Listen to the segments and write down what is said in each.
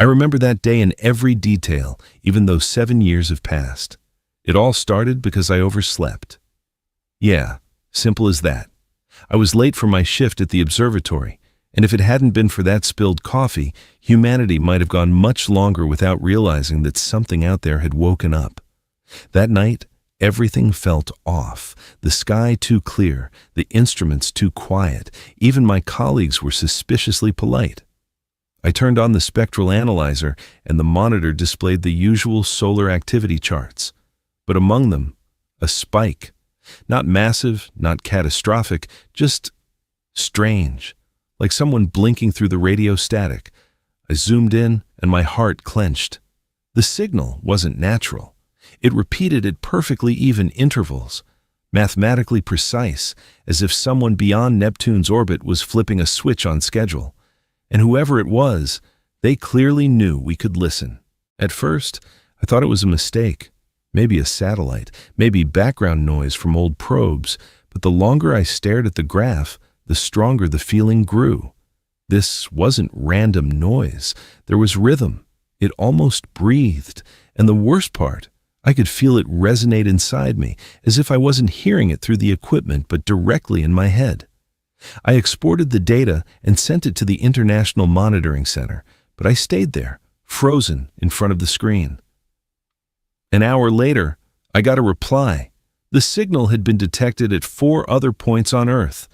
I remember that day in every detail, even though 7 years have passed. It all started because I overslept. Yeah, simple as that. I was late for my shift at the observatory, and if it hadn't been for that spilled coffee, humanity might have gone much longer without realizing that something out there had woken up. That night, everything felt off. The sky too clear, the instruments too quiet. Even my colleagues were suspiciously polite. I turned on the spectral analyzer, and the monitor displayed the usual solar activity charts. But among them, a spike. Not massive, not catastrophic, just strange, like someone blinking through the radio static. I zoomed in, and my heart clenched. The signal wasn't natural. It repeated at perfectly even intervals, mathematically precise, as if someone beyond Neptune's orbit was flipping a switch on schedule. And whoever it was, they clearly knew we could listen. At first, I thought it was a mistake. Maybe a satellite, maybe background noise from old probes, but the longer I stared at the graph, the stronger the feeling grew. This wasn't random noise. There was rhythm. It almost breathed. And the worst part, I could feel it resonate inside me, as if I wasn't hearing it through the equipment, but directly in my head. I exported the data and sent it to the International Monitoring Center, but I stayed there, frozen in front of the screen. An hour later, I got a reply. The signal had been detected at 4 other points on Earth.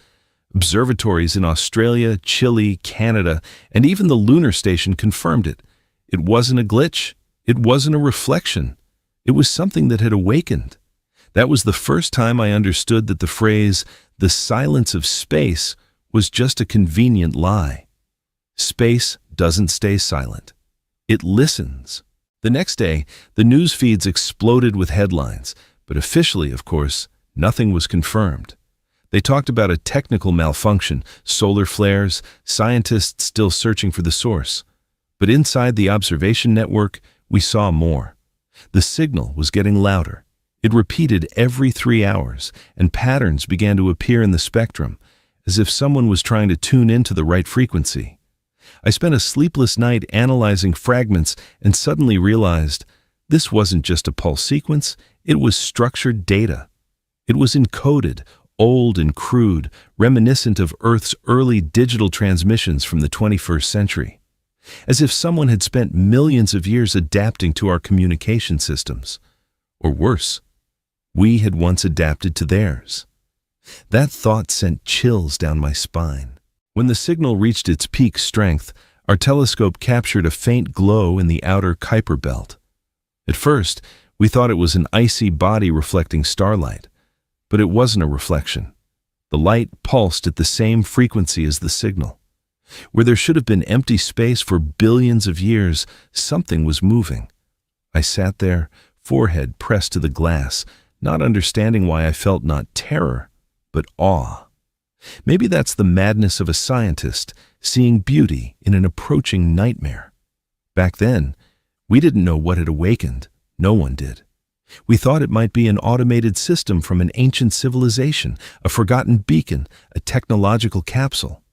Observatories in Australia, Chile, Canada, and even the lunar station confirmed it. It wasn't a glitch. It wasn't a reflection. It was something that had awakened. That was the first time I understood that the phrase, "the silence of space," was just a convenient lie. Space doesn't stay silent. It listens. The next day, the news feeds exploded with headlines, but officially, of course, nothing was confirmed. They talked about a technical malfunction, solar flares, scientists still searching for the source. But inside the observation network, we saw more. The signal was getting louder. It repeated every 3 hours, and patterns began to appear in the spectrum, as if someone was trying to tune into the right frequency. I spent a sleepless night analyzing fragments and suddenly realized this wasn't just a pulse sequence, it was structured data. It was encoded, old and crude, reminiscent of Earth's early digital transmissions from the 21st century. As if someone had spent millions of years adapting to our communication systems. Or worse, we had once adapted to theirs. That thought sent chills down my spine. When the signal reached its peak strength, our telescope captured a faint glow in the outer Kuiper belt. At first, we thought it was an icy body reflecting starlight, but it wasn't a reflection. The light pulsed at the same frequency as the signal. Where there should have been empty space for billions of years, something was moving. I sat there, forehead pressed to the glass, not understanding why I felt not terror, but awe. Maybe that's the madness of a scientist, seeing beauty in an approaching nightmare. Back then, we didn't know what had awakened. No one did. We thought it might be an automated system from an ancient civilization, a forgotten beacon, a technological capsule.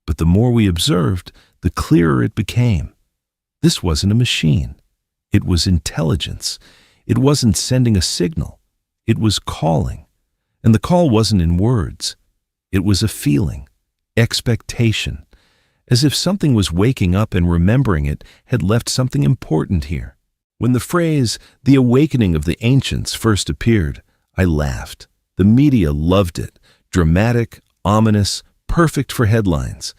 But the more we observed, the clearer it became. This wasn't a machine. It was intelligence. It wasn't sending a signal. It was calling. And the call wasn't in words. It was a feeling, expectation, as if something was waking up and remembering it had left something important here. When the phrase, "the awakening of the ancients," first appeared, I laughed. The media loved it, dramatic, ominous, perfect for headlines.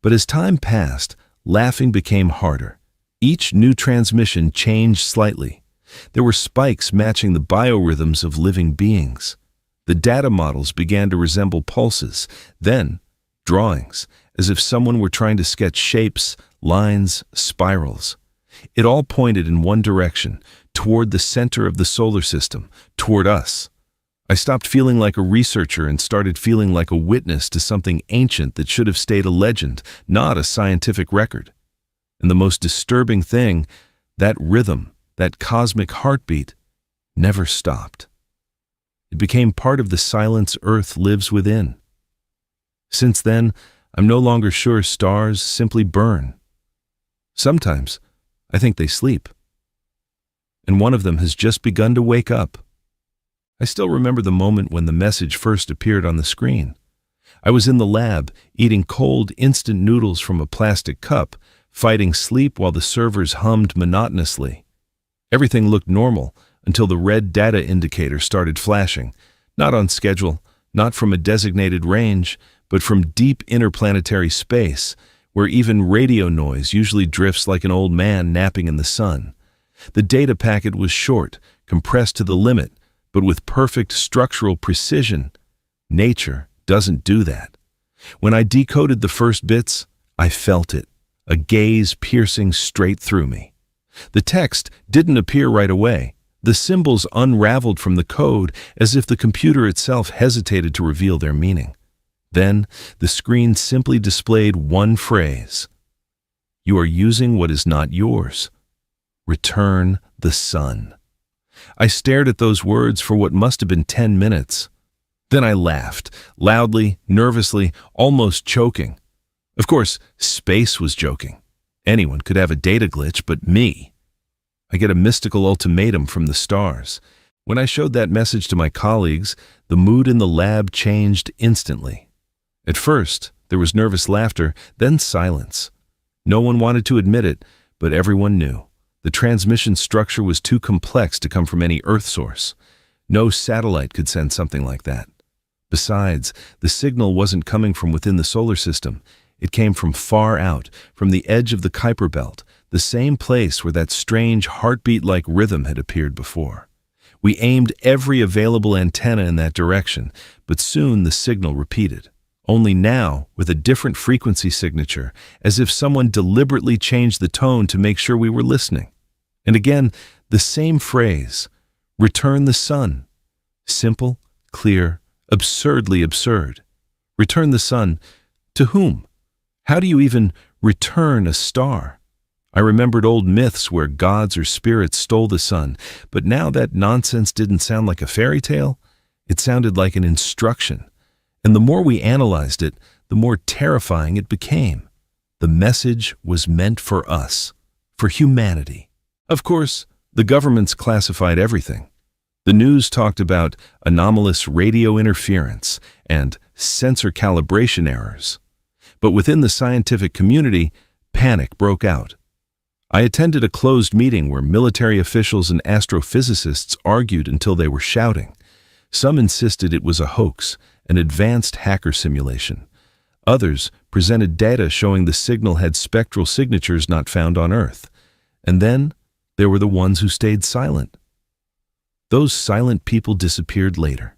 But as time passed, laughing became harder. Each new transmission changed slightly. There were spikes matching the biorhythms of living beings. The data models began to resemble pulses, then drawings, as if someone were trying to sketch shapes, lines, spirals. It all pointed in one direction, toward the center of the solar system, toward us. I stopped feeling like a researcher and started feeling like a witness to something ancient that should have stayed a legend, not a scientific record. And the most disturbing thing, that rhythm, that cosmic heartbeat, never stopped. It became part of the silence Earth lives within. Since then, I'm no longer sure stars simply burn. Sometimes, I think they sleep. And one of them has just begun to wake up. I still remember the moment when the message first appeared on the screen. I was in the lab, eating cold, instant noodles from a plastic cup, fighting sleep while the servers hummed monotonously. Everything looked normal until the red data indicator started flashing, not on schedule, not from a designated range, but from deep interplanetary space, where even radio noise usually drifts like an old man napping in the sun. The data packet was short, compressed to the limit, but with perfect structural precision. Nature doesn't do that. When I decoded the first bits, I felt it, a gaze piercing straight through me. The text didn't appear right away. The symbols unraveled from the code as if the computer itself hesitated to reveal their meaning. Then, the screen simply displayed one phrase. You are using what is not yours. Return the sun. I stared at those words for what must have been 10 minutes. Then I laughed, loudly, nervously, almost choking. Of course, space was joking. Anyone could have a data glitch, but me. I get a mystical ultimatum from the stars. When I showed that message to my colleagues, the mood in the lab changed instantly. At first, there was nervous laughter, then silence. No one wanted to admit it, but everyone knew. The transmission structure was too complex to come from any Earth source. No satellite could send something like that. Besides, the signal wasn't coming from within the solar system. It came from far out, from the edge of the Kuiper Belt, the same place where that strange heartbeat-like rhythm had appeared before. We aimed every available antenna in that direction, but soon the signal repeated. Only now with a different frequency signature, as if someone deliberately changed the tone to make sure we were listening. And again, the same phrase, return the sun. Simple, clear, absurdly absurd. Return the sun. To whom? How do you even return a star? I remembered old myths where gods or spirits stole the sun, but now that nonsense didn't sound like a fairy tale. It sounded like an instruction. And the more we analyzed it, the more terrifying it became. The message was meant for us, for humanity. Of course, the governments classified everything. The news talked about anomalous radio interference and sensor calibration errors. But within the scientific community, panic broke out. I attended a closed meeting where military officials and astrophysicists argued until they were shouting. Some insisted it was a hoax, an advanced hacker simulation. Others presented data showing the signal had spectral signatures not found on Earth. And then there were the ones who stayed silent. Those silent people disappeared later.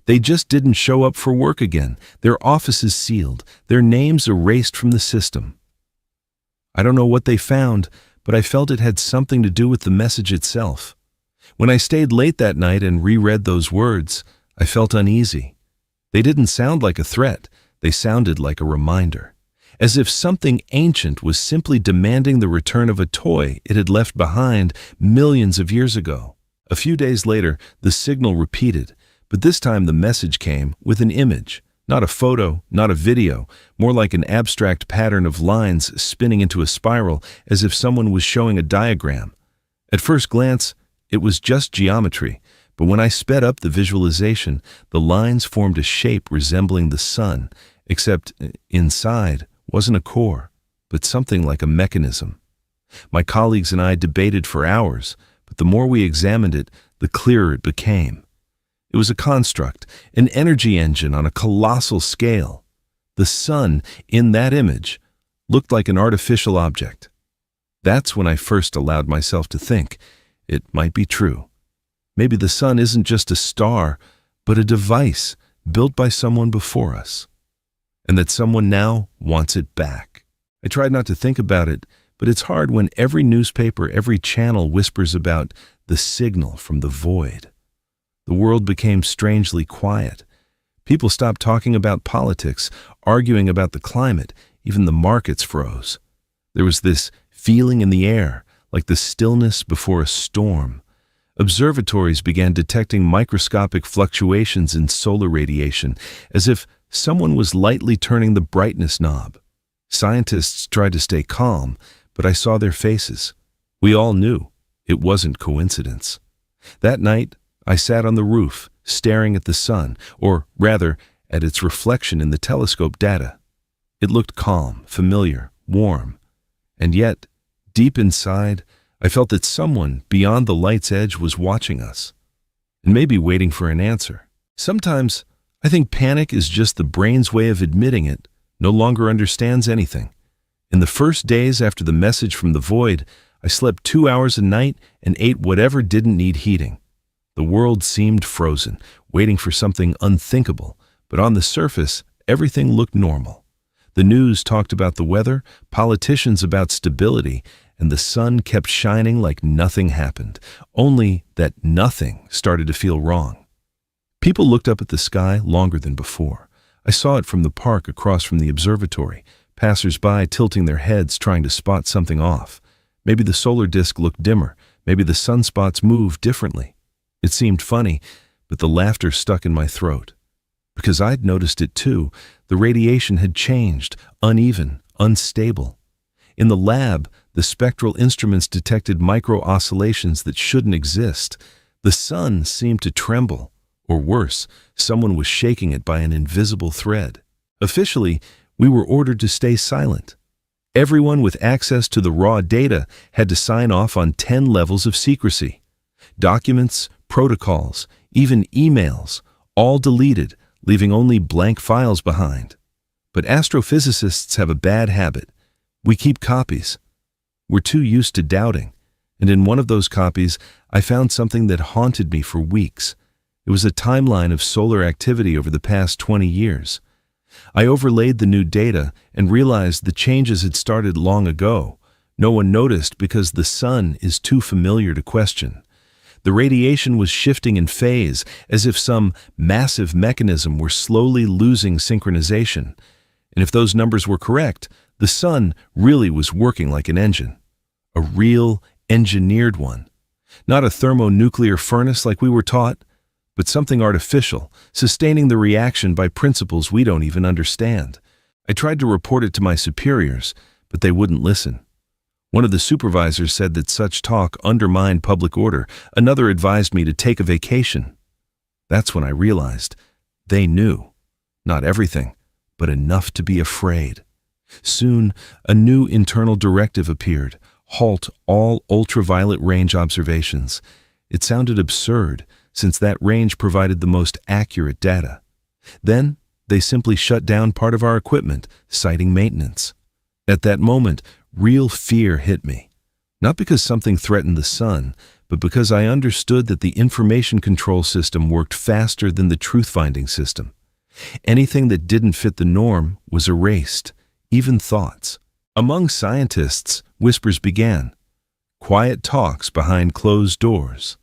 They just didn't show up for work again, their offices sealed, their names erased from the system. I don't know what they found, but I felt it had something to do with the message itself. When I stayed late that night and reread those words, I felt uneasy. They didn't sound like a threat, they sounded like a reminder. As if something ancient was simply demanding the return of a toy it had left behind millions of years ago. A few days later, the signal repeated, but this time the message came with an image. Not a photo, not a video, more like an abstract pattern of lines spinning into a spiral as if someone was showing a diagram. At first glance, it was just geometry, but when I sped up the visualization, the lines formed a shape resembling the sun, except inside wasn't a core, but something like a mechanism. My colleagues and I debated for hours, but the more we examined it, the clearer it became. It was a construct, an energy engine on a colossal scale. The sun, in that image, looked like an artificial object. That's when I first allowed myself to think it might be true. Maybe the sun isn't just a star, but a device built by someone before us, and that someone now wants it back. I tried not to think about it, but it's hard when every newspaper, every channel whispers about the signal from the void. The world became strangely quiet. People stopped talking about politics, arguing about the climate, even the markets froze. There was this feeling in the air, like the stillness before a storm. Observatories began detecting microscopic fluctuations in solar radiation, as if someone was lightly turning the brightness knob. Scientists tried to stay calm, but I saw their faces. We all knew it wasn't coincidence. That night, I sat on the roof, staring at the sun, or rather, at its reflection in the telescope data. It looked calm, familiar, warm. And yet, deep inside, I felt that someone beyond the light's edge was watching us, and maybe waiting for an answer. Sometimes, I think panic is just the brain's way of admitting it no longer understands anything. In the first days after the message from the void, I slept 2 hours a night and ate whatever didn't need heating. The world seemed frozen, waiting for something unthinkable, but on the surface, everything looked normal. The news talked about the weather, politicians about stability, and the sun kept shining like nothing happened, only that nothing started to feel wrong. People looked up at the sky longer than before. I saw it from the park across from the observatory, passers-by tilting their heads trying to spot something off. Maybe the solar disk looked dimmer, maybe the sunspots moved differently. It seemed funny, but the laughter stuck in my throat. Because I'd noticed it too, the radiation had changed, uneven, unstable. In the lab, the spectral instruments detected micro-oscillations that shouldn't exist. The sun seemed to tremble, or worse, someone was shaking it by an invisible thread. Officially, we were ordered to stay silent. Everyone with access to the raw data had to sign off on 10 levels of secrecy. Documents, protocols, even emails, all deleted, leaving only blank files behind. But astrophysicists have a bad habit. We keep copies. We're too used to doubting, and in one of those copies, I found something that haunted me for weeks. It was a timeline of solar activity over the past 20 years. I overlaid the new data and realized the changes had started long ago. No one noticed because the sun is too familiar to question. The radiation was shifting in phase, as if some massive mechanism were slowly losing synchronization. And if those numbers were correct, the sun really was working like an engine. A real, engineered one. Not a thermonuclear furnace like we were taught, but something artificial, sustaining the reaction by principles we don't even understand. I tried to report it to my superiors, but they wouldn't listen. One of the supervisors said that such talk undermined public order. Another advised me to take a vacation. That's when I realized they knew. Not everything, but enough to be afraid. Soon, a new internal directive appeared. Halt all ultraviolet range observations. It sounded absurd, since that range provided the most accurate data. Then, they simply shut down part of our equipment, citing maintenance. At that moment, real fear hit me. Not because something threatened the sun, but because I understood that the information control system worked faster than the truth-finding system. Anything that didn't fit the norm was erased, even thoughts. Among scientists, whispers began. Quiet talks behind closed doors.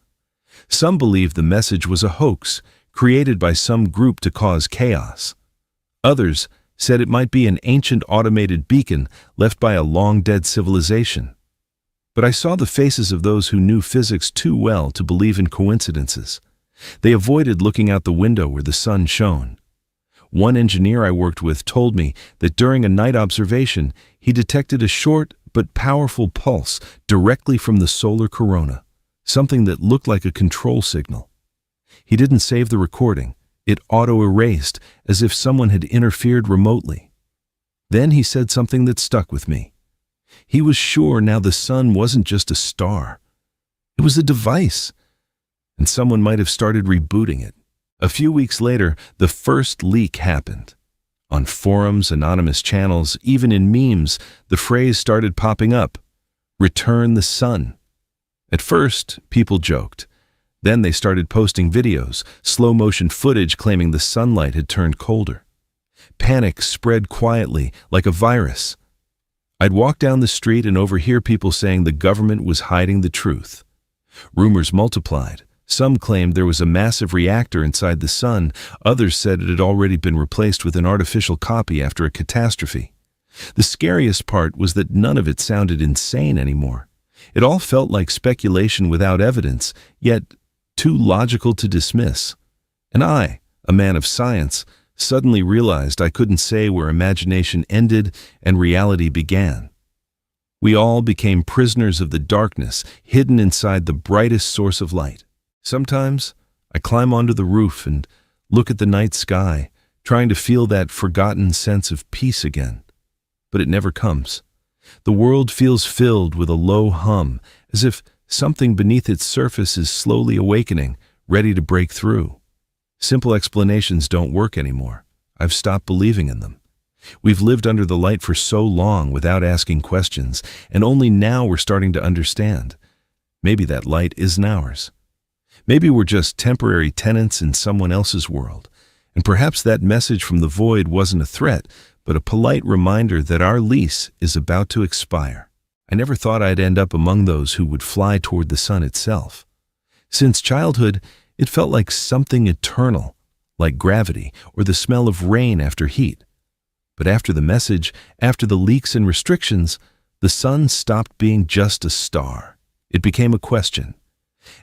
Some believed the message was a hoax, created by some group to cause chaos. Others said it might be an ancient automated beacon left by a long-dead civilization. But I saw the faces of those who knew physics too well to believe in coincidences. They avoided looking out the window where the sun shone. One engineer I worked with told me that during a night observation, he detected a short but powerful pulse directly from the solar corona, something that looked like a control signal. He didn't save the recording. It auto-erased, as if someone had interfered remotely. Then he said something that stuck with me. He was sure now the sun wasn't just a star. It was a device, and someone might have started rebooting it. A few weeks later, the first leak happened. On forums, anonymous channels, even in memes, the phrase started popping up, "Return the sun." At first, people joked. Then they started posting videos, slow-motion footage claiming the sunlight had turned colder. Panic spread quietly, like a virus. I'd walk down the street and overhear people saying the government was hiding the truth. Rumors multiplied. Some claimed there was a massive reactor inside the sun. Others said it had already been replaced with an artificial copy after a catastrophe. The scariest part was that none of it sounded insane anymore. It all felt like speculation without evidence, yet too logical to dismiss. And I, a man of science, suddenly realized I couldn't say where imagination ended and reality began. We all became prisoners of the darkness, hidden inside the brightest source of light. Sometimes I climb onto the roof and look at the night sky, trying to feel that forgotten sense of peace again. But it never comes. The world feels filled with a low hum, as if something beneath its surface is slowly awakening, ready to break through. Simple explanations don't work anymore. I've stopped believing in them. We've lived under the light for so long without asking questions, and only now we're starting to understand. Maybe that light isn't ours. Maybe we're just temporary tenants in someone else's world, and perhaps that message from the void wasn't a threat, but a polite reminder that our lease is about to expire. I never thought I'd end up among those who would fly toward the sun itself. Since childhood, it felt like something eternal, like gravity or the smell of rain after heat. But after the message, after the leaks and restrictions, the sun stopped being just a star. It became a question.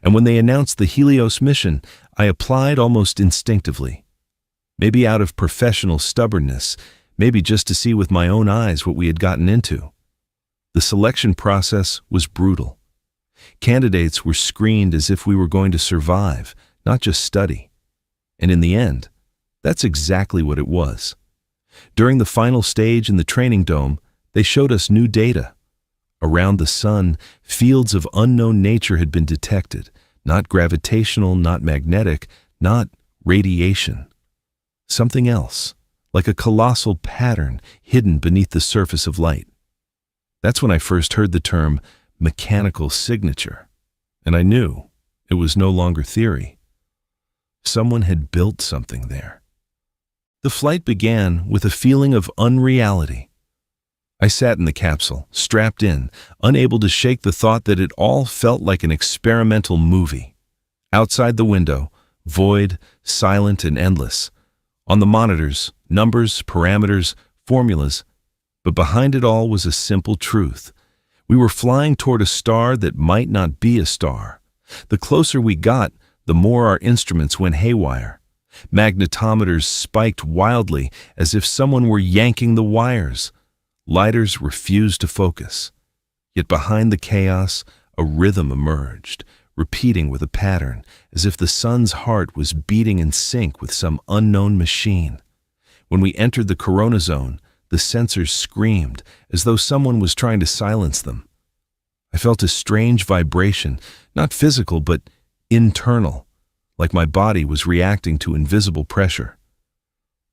And when they announced the Helios mission, I applied almost instinctively. Maybe out of professional stubbornness, maybe just to see with my own eyes what we had gotten into. The selection process was brutal. Candidates were screened as if we were going to survive, not just study. And in the end, that's exactly what it was. During the final stage in the training dome, they showed us new data. Around the sun, fields of unknown nature had been detected, not gravitational, not magnetic, not radiation. Something else, like a colossal pattern hidden beneath the surface of light. That's when I first heard the term mechanical signature, and I knew it was no longer theory. Someone had built something there. The flight began with a feeling of unreality. I sat in the capsule, strapped in, unable to shake the thought that it all felt like an experimental movie. Outside the window, void, silent and endless. On the monitors, numbers, parameters, formulas. But behind it all was a simple truth. We were flying toward a star that might not be a star. The closer we got, the more our instruments went haywire. Magnetometers spiked wildly as if someone were yanking the wires. Lighters refused to focus. Yet behind the chaos, a rhythm emerged, repeating with a pattern, as if the sun's heart was beating in sync with some unknown machine. When we entered the corona zone, the sensors screamed, as though someone was trying to silence them. I felt a strange vibration, not physical, but internal, like my body was reacting to invisible pressure.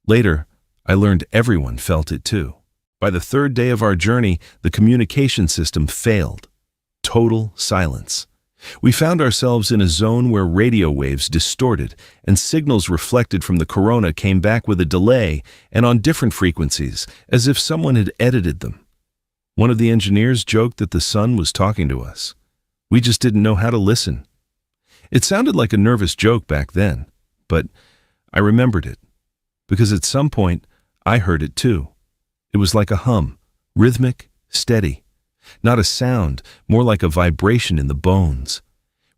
Later, I learned everyone felt it too. By the third day of our journey, the communication system failed. Total silence. We found ourselves in a zone where radio waves distorted, and signals reflected from the corona came back with a delay and on different frequencies, as if someone had edited them. One of the engineers joked that the sun was talking to us. We just didn't know how to listen. It sounded like a nervous joke back then, but I remembered it, because at some point I heard it too. It was like a hum, rhythmic, steady. Not a sound, more like a vibration in the bones.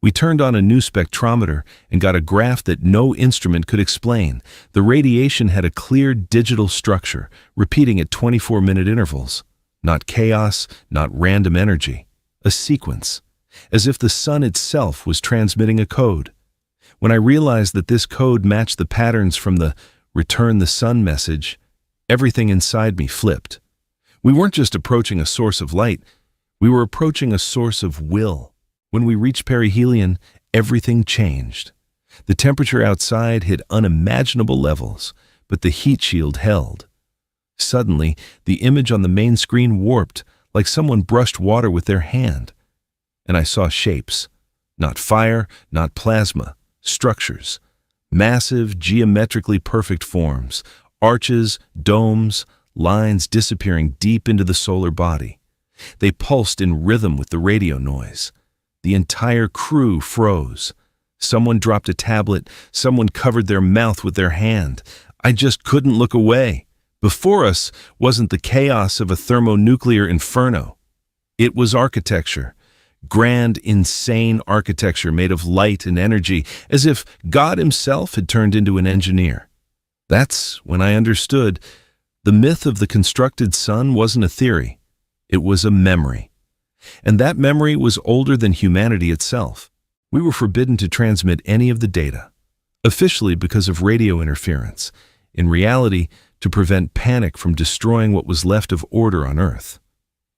We turned on a new spectrometer and got a graph that no instrument could explain. The radiation had a clear digital structure, repeating at 24-minute intervals. Not chaos, not random energy. A sequence, as if the sun itself was transmitting a code. When I realized that this code matched the patterns from the "Return the Sun" message, everything inside me flipped. We weren't just approaching a source of light, we were approaching a source of will. When we reached perihelion, everything changed. The temperature outside hit unimaginable levels, but the heat shield held. Suddenly, the image on the main screen warped, like someone brushed water with their hand. And I saw shapes. Not fire, not plasma, structures. Massive, geometrically perfect forms. Arches, domes, lines disappearing deep into the solar body. They pulsed in rhythm with the radio noise. The entire crew froze. Someone dropped a tablet, someone covered their mouth with their hand. I just couldn't look away. Before us wasn't the chaos of a thermonuclear inferno. It was architecture. Grand, insane architecture made of light and energy, as if God himself had turned into an engineer. That's when I understood the myth of the constructed sun wasn't a theory. It was a memory. And that memory was older than humanity itself. We were forbidden to transmit any of the data, officially because of radio interference, in reality to prevent panic from destroying what was left of order on Earth.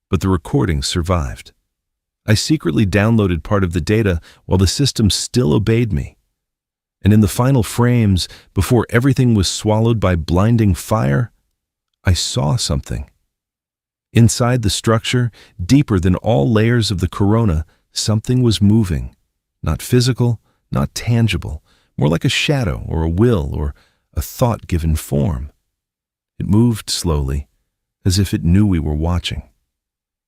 But the recordings survived. I secretly downloaded part of the data while the system still obeyed me. And in the final frames, before everything was swallowed by blinding fire, I saw something. Inside the structure, deeper than all layers of the corona, something was moving. Not physical, not tangible, more like a shadow or a will or a thought given form. It moved slowly, as if it knew we were watching.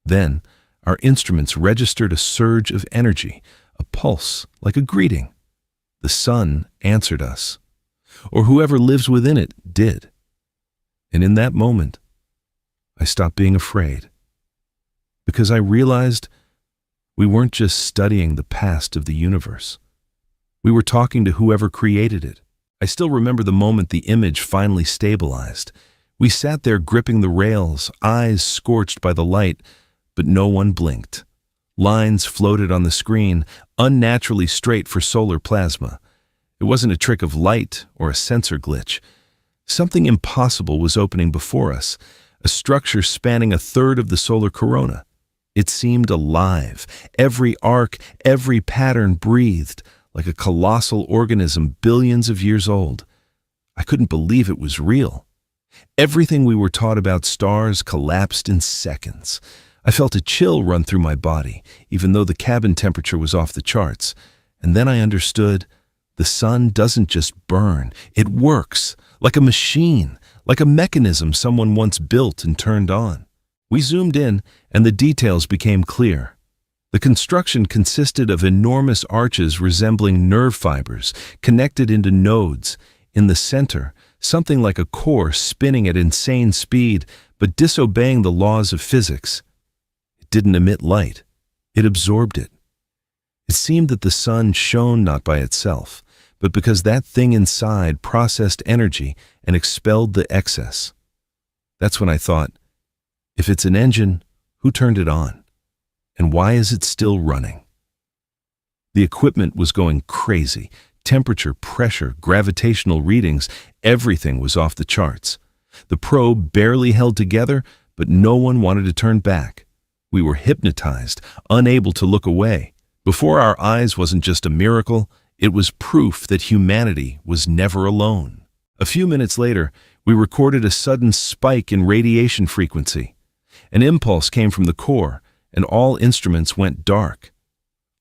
Then, our instruments registered a surge of energy, a pulse, like a greeting. The sun answered us, or whoever lives within it did. And in that moment, I stopped being afraid, because I realized we weren't just studying the past of the universe. We were talking to whoever created it. I still remember the moment the image finally stabilized. We sat there gripping the rails, eyes scorched by the light, but no one blinked. Lines floated on the screen, unnaturally straight for solar plasma. It wasn't a trick of light or a sensor glitch. Something impossible was opening before us, a structure spanning a third of the solar corona. It seemed alive. Every arc, every pattern breathed, like a colossal organism billions of years old. I couldn't believe it was real. Everything we were taught about stars collapsed in seconds. I felt a chill run through my body, even though the cabin temperature was off the charts. And then I understood, the sun doesn't just burn, it works, like a machine, like a mechanism someone once built and turned on. We zoomed in, and the details became clear. The construction consisted of enormous arches resembling nerve fibers, connected into nodes. In the center, something like a core spinning at insane speed, but disobeying the laws of physics. It didn't emit light. It absorbed it. It seemed that the sun shone not by itself, but because that thing inside processed energy and expelled the excess. That's when I thought, if it's an engine, who turned it on? And why is it still running? The equipment was going crazy. Temperature, pressure, gravitational readings, everything was off the charts. The probe barely held together, but no one wanted to turn back. We were hypnotized, unable to look away. Before our eyes wasn't just a miracle, it was proof that humanity was never alone. A few minutes later, we recorded a sudden spike in radiation frequency. An impulse came from the core, and all instruments went dark.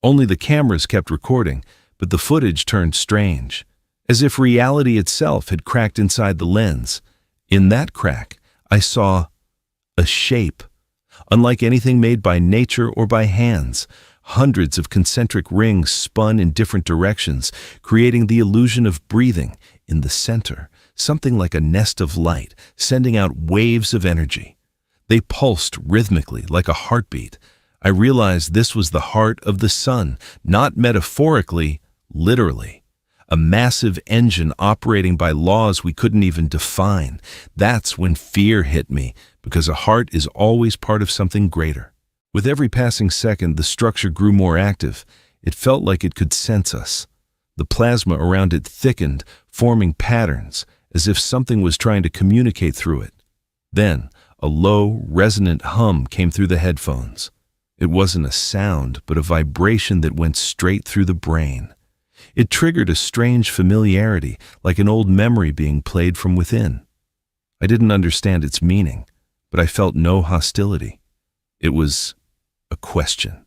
Only the cameras kept recording, but the footage turned strange, as if reality itself had cracked inside the lens. In that crack, I saw a shape, unlike anything made by nature or by hands. Hundreds of concentric rings spun in different directions, creating the illusion of breathing. In the center, something like a nest of light, sending out waves of energy. They pulsed rhythmically, like a heartbeat. I realized this was the heart of the sun, not metaphorically, literally. A massive engine operating by laws we couldn't even define. That's when fear hit me, because a heart is always part of something greater. With every passing second, the structure grew more active. It felt like it could sense us. The plasma around it thickened, forming patterns, as if something was trying to communicate through it. Then, a low, resonant hum came through the headphones. It wasn't a sound, but a vibration that went straight through the brain. It triggered a strange familiarity, like an old memory being played from within. I didn't understand its meaning, but I felt no hostility. It was a question.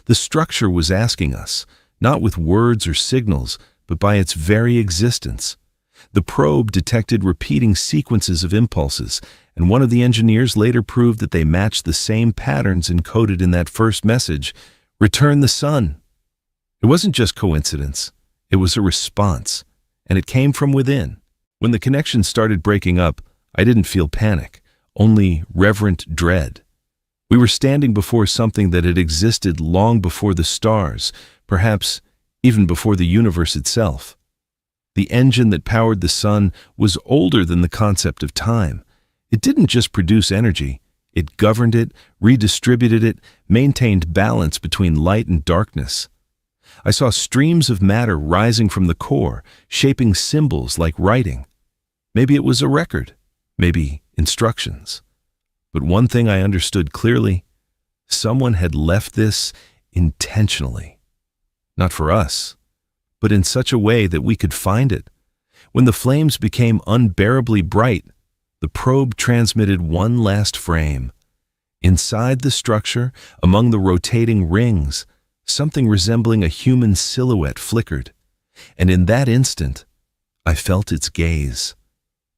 The structure was asking us, not with words or signals, but by its very existence. The probe detected repeating sequences of impulses, and one of the engineers later proved that they matched the same patterns encoded in that first message, "Return the sun." It wasn't just coincidence, it was a response, and it came from within. When the connection started breaking up, I didn't feel panic, only reverent dread. We were standing before something that had existed long before the stars, perhaps even before the universe itself. The engine that powered the sun was older than the concept of time. It didn't just produce energy, It governed it, redistributed it, maintained balance between light and darkness. I saw streams of matter rising from the core, shaping symbols like writing. Maybe it was a record, maybe instructions. But one thing I understood clearly: someone had left this intentionally. Not for us, but in such a way that we could find it. When the flames became unbearably bright, the probe transmitted one last frame. Inside the structure, among the rotating rings, something resembling a human silhouette flickered. And in that instant, I felt its gaze.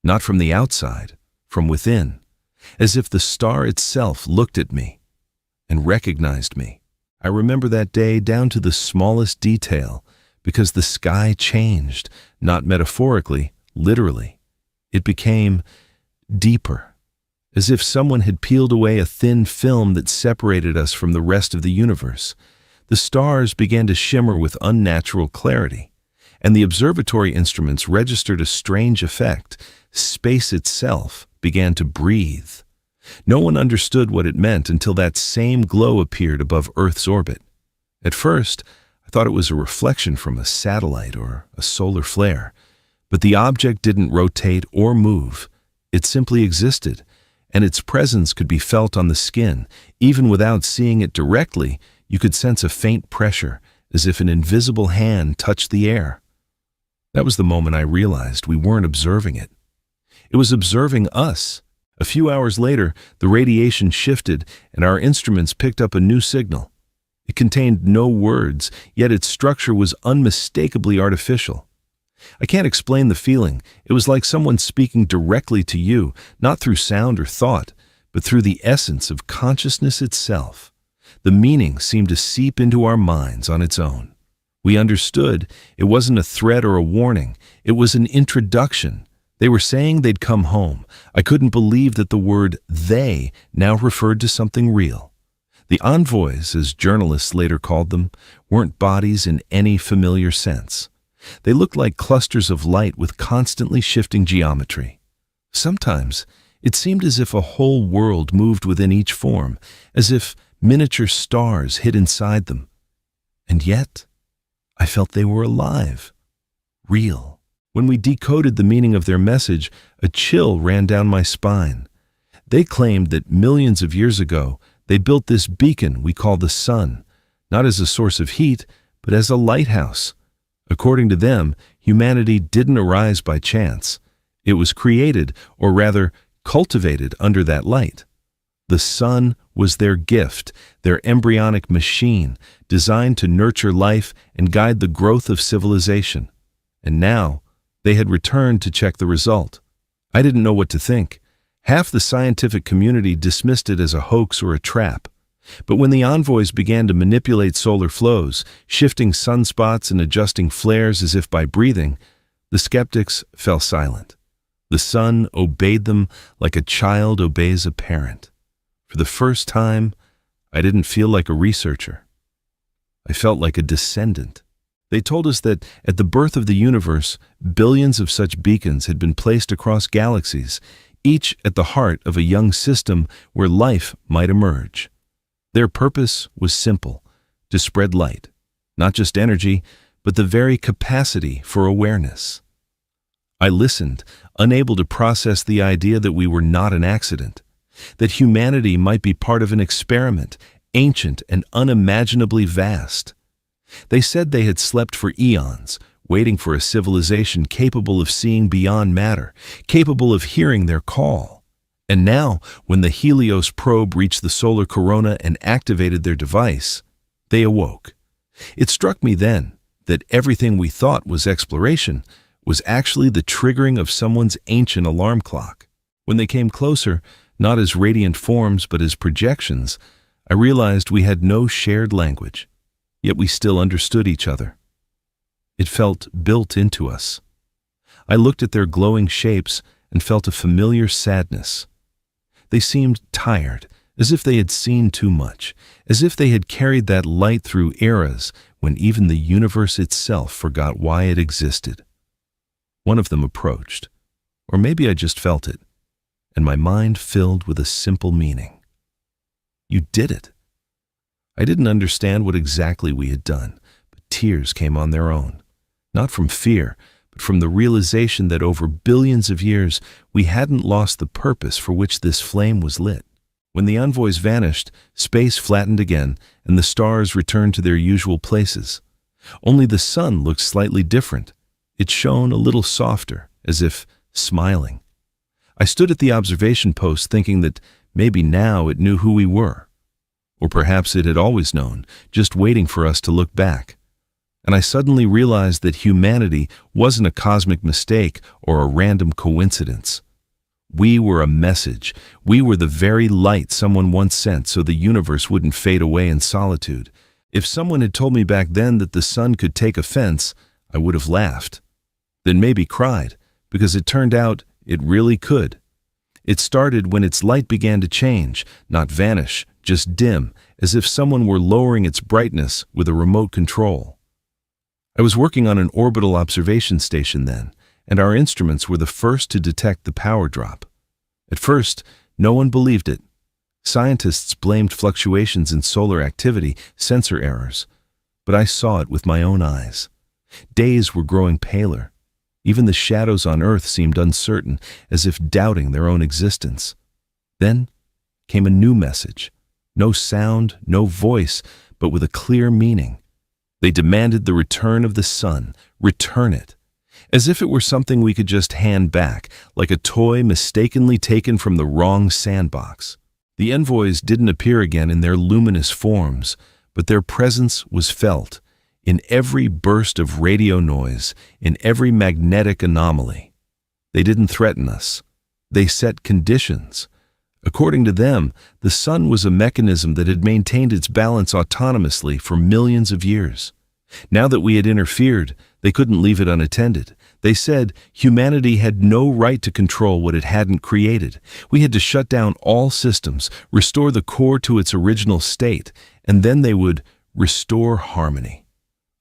Not from the outside, from within, as if the star itself looked at me and recognized me. I remember that day down to the smallest detail, because the sky changed, not metaphorically, literally. It became deeper, as if someone had peeled away a thin film that separated us from the rest of the universe. The stars began to shimmer with unnatural clarity, and the observatory instruments registered a strange effect. Space itself began to breathe. No one understood what it meant until that same glow appeared above Earth's orbit. At first, I thought it was a reflection from a satellite or a solar flare, but the object didn't rotate or move. It simply existed, and its presence could be felt on the skin. Even without seeing it directly, you could sense a faint pressure, as if an invisible hand touched the air. That was the moment I realized we weren't observing it. It was observing us. A few hours later, the radiation shifted, and our instruments picked up a new signal. It contained no words, yet its structure was unmistakably artificial. I can't explain the feeling. It was like someone speaking directly to you, not through sound or thought, but through the essence of consciousness itself. The meaning seemed to seep into our minds on its own. We understood it wasn't a threat or a warning. It was an introduction. They were saying they'd come home. I couldn't believe that the word "they" now referred to something real. The envoys, as journalists later called them, weren't bodies in any familiar sense. They looked like clusters of light with constantly shifting geometry. Sometimes it seemed as if a whole world moved within each form, as if miniature stars hid inside them. And yet, I felt they were alive, real. When we decoded the meaning of their message, a chill ran down my spine. They claimed that millions of years ago, they built this beacon we call the sun, not as a source of heat, but as a lighthouse. According to them, humanity didn't arise by chance. It was created, or rather, cultivated under that light. The sun was their gift, their embryonic machine, designed to nurture life and guide the growth of civilization. And now, they had returned to check the result. I didn't know what to think. Half the scientific community dismissed it as a hoax or a trap. But when the envoys began to manipulate solar flows, shifting sunspots and adjusting flares as if by breathing, the skeptics fell silent. The sun obeyed them like a child obeys a parent. For the first time, I didn't feel like a researcher. I felt like a descendant. They told us that at the birth of the universe, billions of such beacons had been placed across galaxies, each at the heart of a young system where life might emerge. Their purpose was simple: to spread light, not just energy, but the very capacity for awareness. I listened, unable to process the idea that we were not an accident, that humanity might be part of an experiment, ancient and unimaginably vast. They said they had slept for eons, waiting for a civilization capable of seeing beyond matter, capable of hearing their call. And now, when the Helios probe reached the solar corona and activated their device, they awoke. It struck me then that everything we thought was exploration was actually the triggering of someone's ancient alarm clock. When they came closer, not as radiant forms but as projections, I realized we had no shared language, yet we still understood each other. It felt built into us. I looked at their glowing shapes and felt a familiar sadness. They seemed tired, as if they had seen too much, as if they had carried that light through eras when even the universe itself forgot why it existed. One of them approached, or maybe I just felt it, and my mind filled with a simple meaning. You did it." I didn't understand what exactly we had done, but tears came on their own. Not from fear, but from the realization that over billions of years, we hadn't lost the purpose for which this flame was lit. When the envoys vanished, space flattened again, and the stars returned to their usual places. Only the sun looked slightly different. It shone a little softer, as if smiling. I stood at the observation post thinking that maybe now it knew who we were. Or perhaps it had always known, just waiting for us to look back. And I suddenly realized that humanity wasn't a cosmic mistake or a random coincidence. We were a message. We were the very light someone once sent so the universe wouldn't fade away in solitude. If someone had told me back then that the sun could take offense, I would have laughed. Then maybe cried, because it turned out it really could. It started when its light began to change, not vanish, just dim, as if someone were lowering its brightness with a remote control. I was working on an orbital observation station then, and our instruments were the first to detect the power drop. At first, no one believed it. Scientists blamed fluctuations in solar activity, sensor errors. But I saw it with my own eyes. Days were growing paler. Even the shadows on Earth seemed uncertain, as if doubting their own existence. Then came a new message. No sound, no voice, but with a clear meaning. They demanded the return of the sun. Return it. As if it were something we could just hand back, like a toy mistakenly taken from the wrong sandbox. The envoys didn't appear again in their luminous forms, but their presence was felt, in every burst of radio noise, in every magnetic anomaly. They didn't threaten us. They set conditions. According to them, the sun was a mechanism that had maintained its balance autonomously for millions of years. Now that we had interfered, they couldn't leave it unattended. They said humanity had no right to control what it hadn't created. We had to shut down all systems, restore the core to its original state, and then they would restore harmony.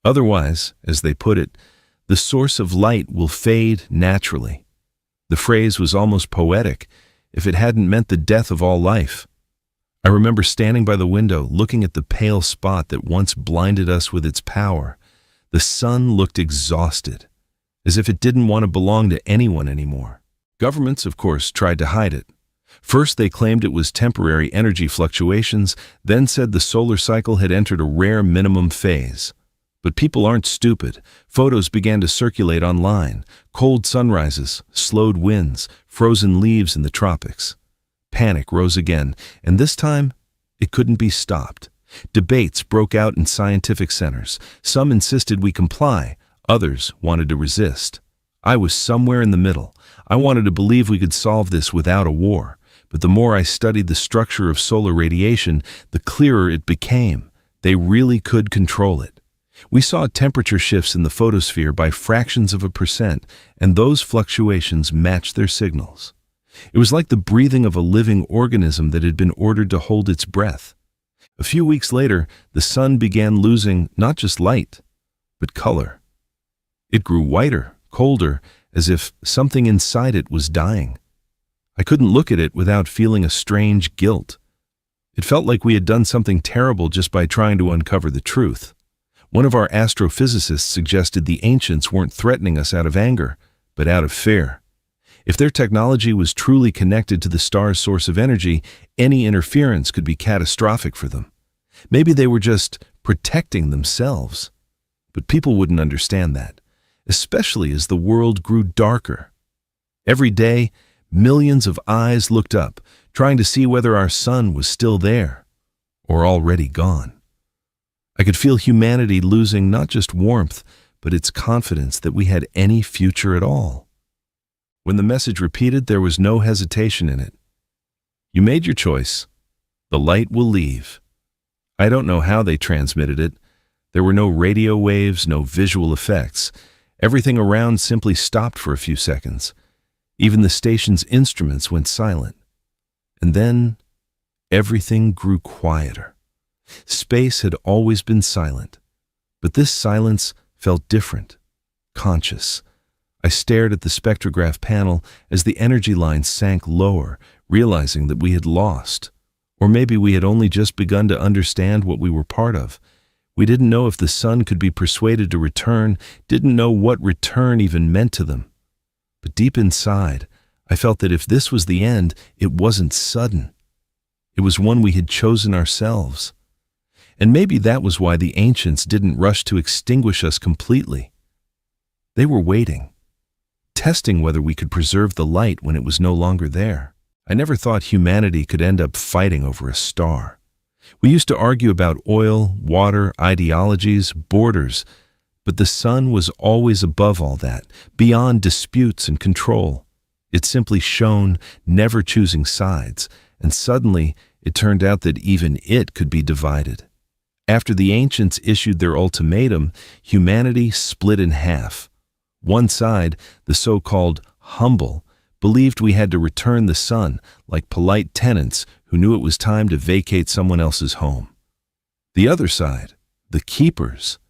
Otherwise, as they put it, the source of light will fade naturally. The phrase was almost poetic, if it hadn't meant the death of all life. I remember standing by the window, looking at the pale spot that once blinded us with its power. The sun looked exhausted, as if it didn't want to belong to anyone anymore. Governments, of course, tried to hide it. First, they claimed it was temporary energy fluctuations, then said the solar cycle had entered a rare minimum phase. But people aren't stupid. Photos began to circulate online. Cold sunrises, slowed winds, frozen leaves in the tropics. Panic rose again, and this time, it couldn't be stopped. Debates broke out in scientific centers. Some insisted we comply, others wanted to resist. I was somewhere in the middle. I wanted to believe we could solve this without a war, but the more I studied the structure of solar radiation, the clearer it became. They really could control it. We saw temperature shifts in the photosphere by fractions of a percent, and those fluctuations matched their signals. It was like the breathing of a living organism that had been ordered to hold its breath. A few weeks later, the sun began losing not just light, but color. It grew whiter, colder, as if something inside it was dying. I couldn't look at it without feeling a strange guilt. It felt like we had done something terrible just by trying to uncover the truth. One of our astrophysicists suggested the ancients weren't threatening us out of anger, but out of fear. If their technology was truly connected to the star's source of energy, any interference could be catastrophic for them. Maybe they were just protecting themselves. But people wouldn't understand that, especially as the world grew darker. Every day, millions of eyes looked up, trying to see whether our sun was still there, or already gone. I could feel humanity losing not just warmth, but its confidence that we had any future at all. When the message repeated, there was no hesitation in it. You made your choice. The light will leave. I don't know how they transmitted it. There were no radio waves, no visual effects. Everything around simply stopped for a few seconds. Even the station's instruments went silent. And then, everything grew quieter. Space had always been silent, but this silence felt different, conscious. I stared at the spectrograph panel as the energy lines sank lower, realizing that we had lost, Or maybe we had only just begun to understand what we were part of. We didn't know if the sun could be persuaded to return, didn't know what return even meant to them. But deep inside, I felt that if this was the end, it wasn't sudden. It was one we had chosen ourselves. And maybe that was why the ancients didn't rush to extinguish us completely. They were waiting, testing whether we could preserve the light when it was no longer there. I never thought humanity could end up fighting over a star. We used to argue about oil, water, ideologies, borders, but the sun was always above all that, beyond disputes and control. It simply shone, never choosing sides, and suddenly it turned out that even it could be divided. After the ancients issued their ultimatum, humanity split in half. One side, the so-called humble, believed we had to return the sun like polite tenants who knew it was time to vacate someone else's home. The other side, the keepers,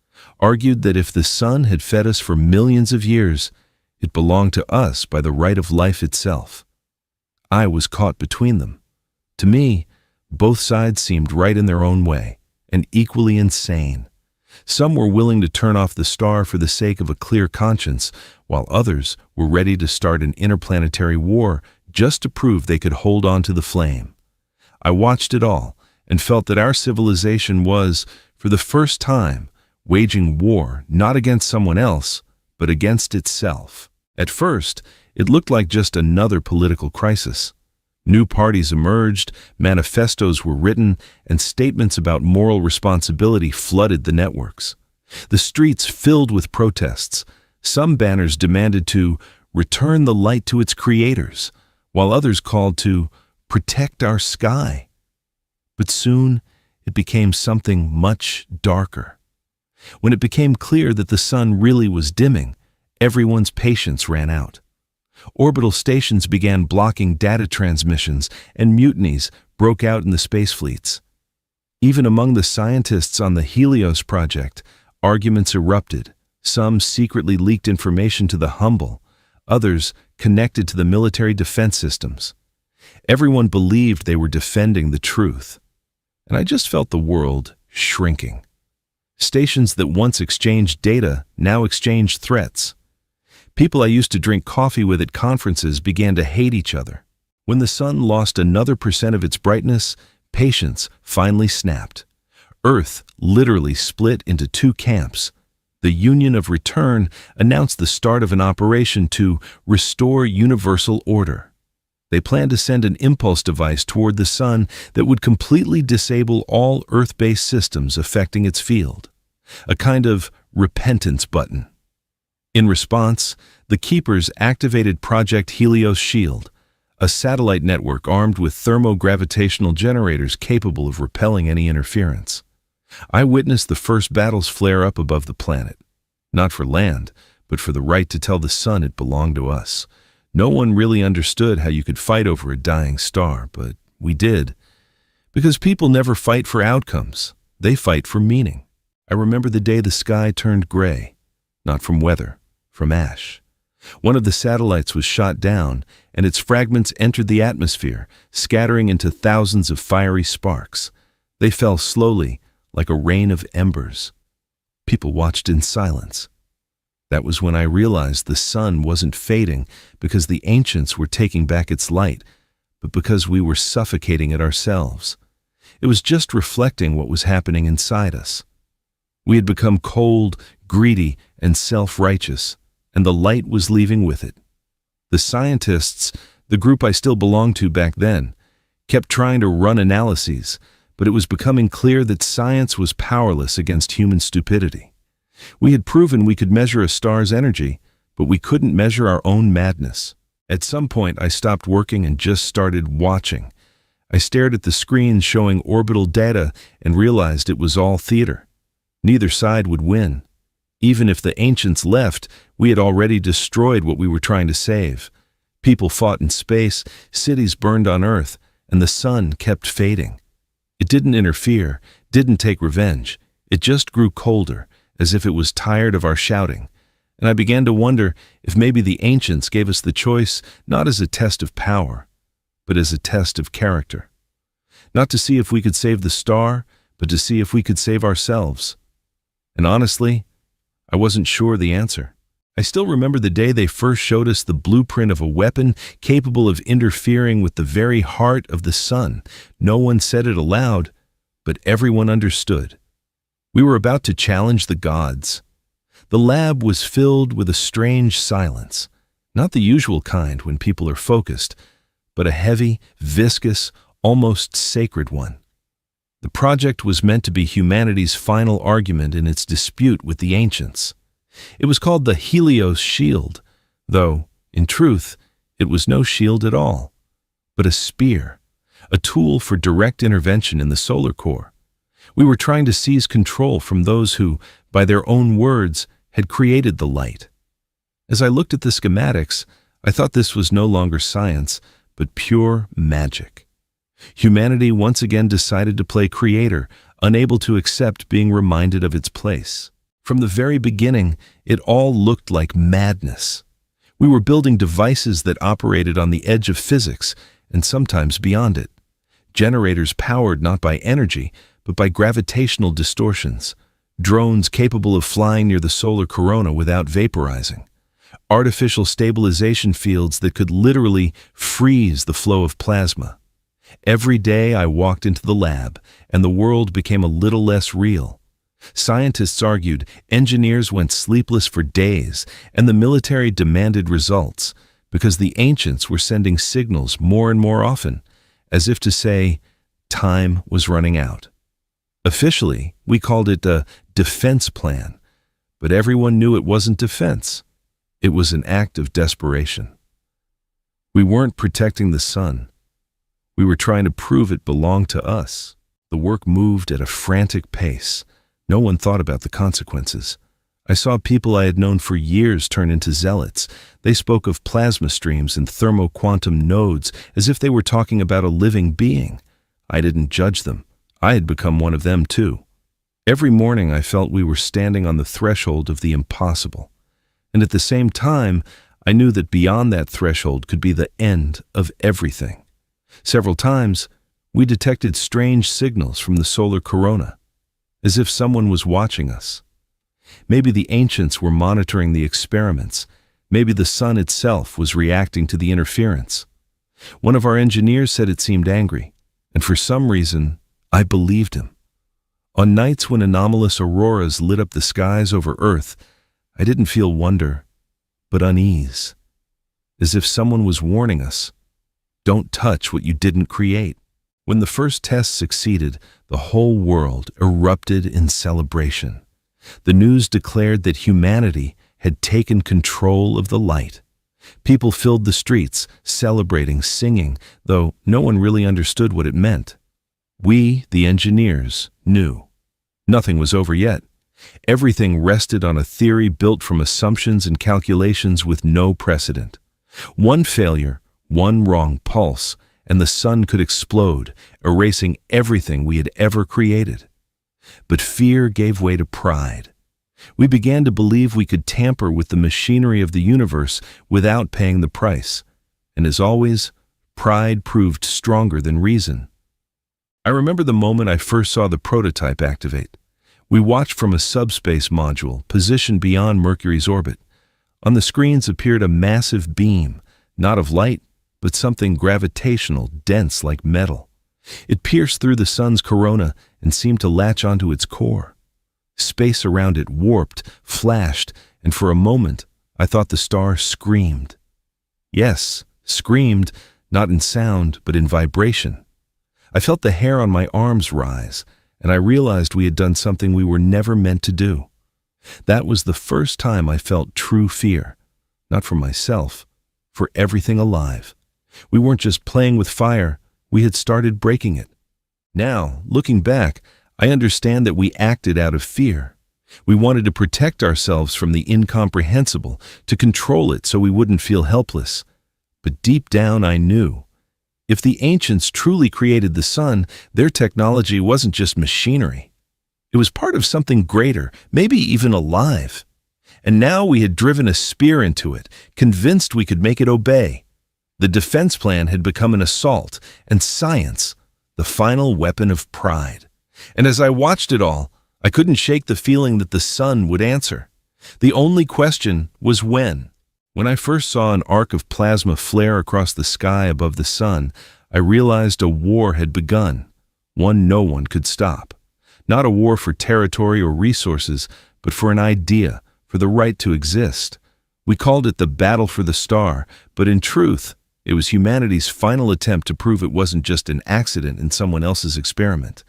argued that if the sun had fed us for millions of years, it belonged to us by the right of life itself. I was caught between them. To me, both sides seemed right in their own way, and equally insane. Some were willing to turn off the star for the sake of a clear conscience, while others were ready to start an interplanetary war just to prove they could hold on to the flame. I watched it all and felt that our civilization was, for the first time, waging war not against someone else, but against itself. At first, it looked like just another political crisis. New parties emerged, manifestos were written, and statements about moral responsibility flooded the networks. The streets filled with protests. Some banners demanded to return the light to its creators, while others called to protect our sky. But soon, it became something much darker. When it became clear that the sun really was dimming, everyone's patience ran out. Orbital stations began blocking data transmissions, and mutinies broke out in the space fleets. Even among the scientists on the Helios project, arguments erupted. Some secretly leaked information to the humble, others connected to the military defense systems. Everyone believed they were defending the truth. And I just felt the world shrinking. Stations that once exchanged data now exchanged threats. People I used to drink coffee with at conferences began to hate each other. When the sun lost another % of its brightness, patience finally snapped. Earth literally split into two camps. The Union of Return announced the start of an operation to restore universal order. They planned to send an impulse device toward the sun that would completely disable all Earth-based systems affecting its field. A kind of repentance button. In response, the Keepers activated Project Helios Shield, a satellite network armed with thermo-gravitational generators capable of repelling any interference. I witnessed the first battles flare up above the planet, not for land, but for the right to tell the sun it belonged to us. No one really understood how you could fight over a dying star, but we did. Because people never fight for outcomes, they fight for meaning. I remember the day the sky turned gray, not from weather, from ash. One of the satellites was shot down, and its fragments entered the atmosphere, scattering into thousands of fiery sparks. They fell slowly, like a rain of embers. People watched in silence. That was when I realized the sun wasn't fading because the ancients were taking back its light, but because we were suffocating it ourselves. It was just reflecting what was happening inside us. We had become cold, greedy, and self-righteous, and the light was leaving with it. The scientists, the group I still belonged to back then, kept trying to run analyses, but it was becoming clear that science was powerless against human stupidity. We had proven we could measure a star's energy, but we couldn't measure our own madness. At some point, I stopped working and just started watching. I stared at the screen showing orbital data and realized it was all theater. Neither side would win. Even if the ancients left, we had already destroyed what we were trying to save. People fought in space, cities burned on Earth, and the sun kept fading. It didn't interfere, didn't take revenge. It just grew colder, as if it was tired of our shouting. And I began to wonder if maybe the ancients gave us the choice not as a test of power, but as a test of character. Not to see if we could save the star, but to see if we could save ourselves. And honestly, I wasn't sure the answer. I still remember the day they first showed us the blueprint of a weapon capable of interfering with the very heart of the sun. No one said it aloud, but everyone understood. We were about to challenge the gods. The lab was filled with a strange silence, not the usual kind when people are focused, but a heavy, viscous, almost sacred one. The project was meant to be humanity's final argument in its dispute with the ancients. It was called the Helios Shield, though, in truth, it was no shield at all, but a spear, a tool for direct intervention in the solar core. We were trying to seize control from those who, by their own words, had created the light. As I looked at the schematics, I thought this was no longer science, but pure magic. Humanity once again decided to play creator, unable to accept being reminded of its place. From the very beginning, it all looked like madness. We were building devices that operated on the edge of physics, and sometimes beyond it. Generators powered not by energy, but by gravitational distortions. Drones capable of flying near the solar corona without vaporizing. Artificial stabilization fields that could literally freeze the flow of plasma. Every day I walked into the lab, and the world became a little less real. Scientists argued, engineers went sleepless for days, and the military demanded results, because the ancients were sending signals more and more often, as if to say, time was running out. Officially, we called it a defense plan, but everyone knew it wasn't defense. It was an act of desperation. We weren't protecting the sun. We were trying to prove it belonged to us. The work moved at a frantic pace. No one thought about the consequences. I saw people I had known for years turn into zealots. They spoke of plasma streams and thermoquantum nodes as if they were talking about a living being. I didn't judge them. I had become one of them too. Every morning I felt we were standing on the threshold of the impossible. And at the same time, I knew that beyond that threshold could be the end of everything. Several times, we detected strange signals from the solar corona, as if someone was watching us. Maybe the ancients were monitoring the experiments. Maybe the sun itself was reacting to the interference. One of our engineers said it seemed angry, and for some reason, I believed him. On nights when anomalous auroras lit up the skies over Earth, I didn't feel wonder, but unease, as if someone was warning us, don't touch what you didn't create. When the first test succeeded, the whole world erupted in celebration. The news declared that humanity had taken control of the light. People filled the streets, celebrating, singing, though no one really understood what it meant. We, the engineers, knew. Nothing was over yet. Everything rested on a theory built from assumptions and calculations with no precedent. One failure, one wrong pulse, and the sun could explode, erasing everything we had ever created. But fear gave way to pride. We began to believe we could tamper with the machinery of the universe without paying the price. And as always, pride proved stronger than reason. I remember the moment I first saw the prototype activate. We watched from a subspace module positioned beyond Mercury's orbit. On the screens appeared a massive beam, not of light, but something gravitational, dense like metal. It pierced through the sun's corona and seemed to latch onto its core. Space around it warped, flashed, and for a moment, I thought the star screamed. Yes, screamed, not in sound, but in vibration. I felt the hair on my arms rise, and I realized we had done something we were never meant to do. That was the first time I felt true fear, not for myself, for everything alive. We weren't just playing with fire, we had started breaking it. Now, looking back, I understand that we acted out of fear. We wanted to protect ourselves from the incomprehensible, to control it so we wouldn't feel helpless. But deep down I knew. If the ancients truly created the sun, their technology wasn't just machinery. It was part of something greater, maybe even alive. And now we had driven a spear into it, convinced we could make it obey. The defense plan had become an assault, and science, the final weapon of pride. And as I watched it all, I couldn't shake the feeling that the sun would answer. The only question was when. When I first saw an arc of plasma flare across the sky above the sun, I realized a war had begun, one no one could stop. Not a war for territory or resources, but for an idea, for the right to exist. We called it the battle for the star, but in truth, it was humanity's final attempt to prove it wasn't just an accident in someone else's experiment.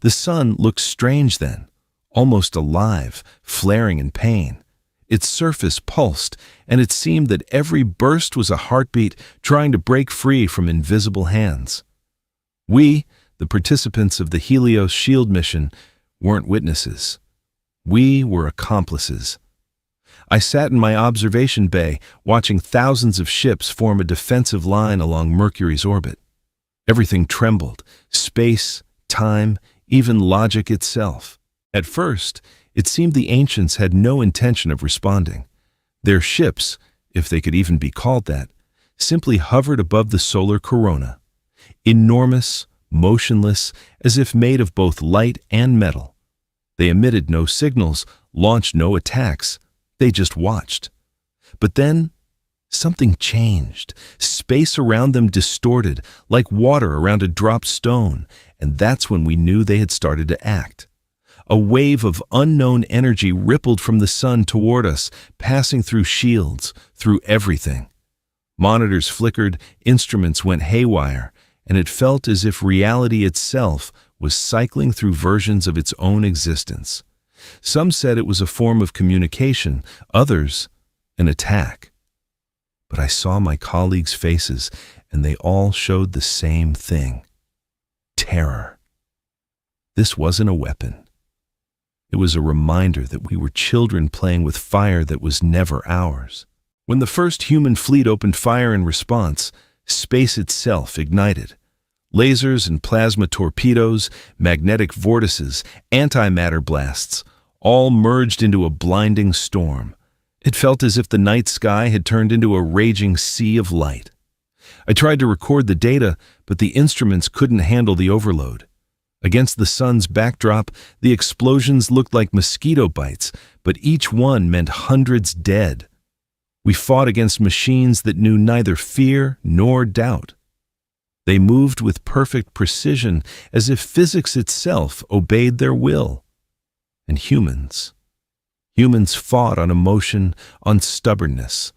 The sun looked strange then, almost alive, flaring in pain. Its surface pulsed, and it seemed that every burst was a heartbeat trying to break free from invisible hands. We, the participants of the Helios Shield mission, weren't witnesses. We were accomplices. I sat in my observation bay, watching thousands of ships form a defensive line along Mercury's orbit. Everything trembled, space, time, even logic itself. At first, it seemed the ancients had no intention of responding. Their ships, if they could even be called that, simply hovered above the solar corona. Enormous, motionless, as if made of both light and metal. They emitted no signals, launched no attacks. They just watched. But then, something changed. Space around them distorted, like water around a dropped stone, and that's when we knew they had started to act. A wave of unknown energy rippled from the sun toward us, passing through shields, through everything. Monitors flickered, instruments went haywire, and it felt as if reality itself was cycling through versions of its own existence. Some said it was a form of communication, others, an attack. But I saw my colleagues' faces, and they all showed the same thing: terror. This wasn't a weapon. It was a reminder that we were children playing with fire that was never ours. When the first human fleet opened fire in response, space itself ignited. Lasers and plasma torpedoes, magnetic vortices, antimatter blasts, all merged into a blinding storm. It felt as if the night sky had turned into a raging sea of light. I tried to record the data, but the instruments couldn't handle the overload. Against the sun's backdrop, the explosions looked like mosquito bites, but each one meant hundreds dead. We fought against machines that knew neither fear nor doubt. They moved with perfect precision, as if physics itself obeyed their will. And humans fought on emotion, on stubbornness,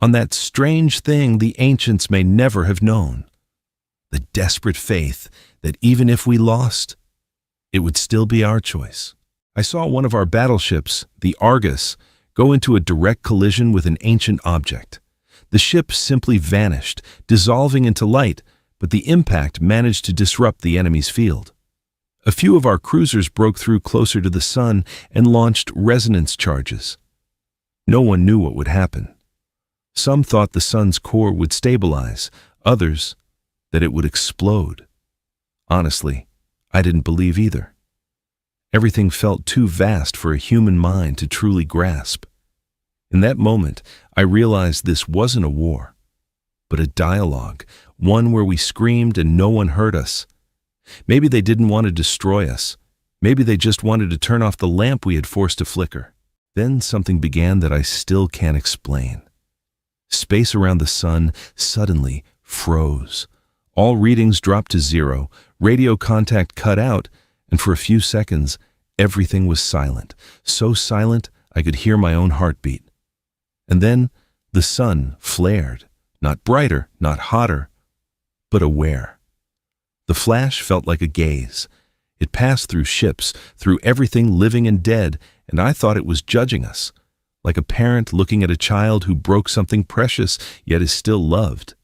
on that strange thing the ancients may never have known. The desperate faith that even if we lost, it would still be our choice. I saw one of our battleships, the Argus, go into a direct collision with an ancient object. The ship simply vanished, dissolving into light, but the impact managed to disrupt the enemy's field. A few of our cruisers broke through closer to the sun and launched resonance charges. No one knew what would happen. Some thought the sun's core would stabilize, others that it would explode. Honestly, I didn't believe either. Everything felt too vast for a human mind to truly grasp. In that moment, I realized this wasn't a war, but a dialogue, one where we screamed and no one heard us. Maybe they didn't want to destroy us. Maybe they just wanted to turn off the lamp we had forced to flicker. Then something began that I still can't explain. Space around the sun suddenly froze. All readings dropped to zero, radio contact cut out, and for a few seconds, everything was silent. So silent, I could hear my own heartbeat. And then the sun flared, not brighter, not hotter, but aware. The flash felt like a gaze. It passed through ships, through everything living and dead, and I thought it was judging us, like a parent looking at a child who broke something precious yet is still loved.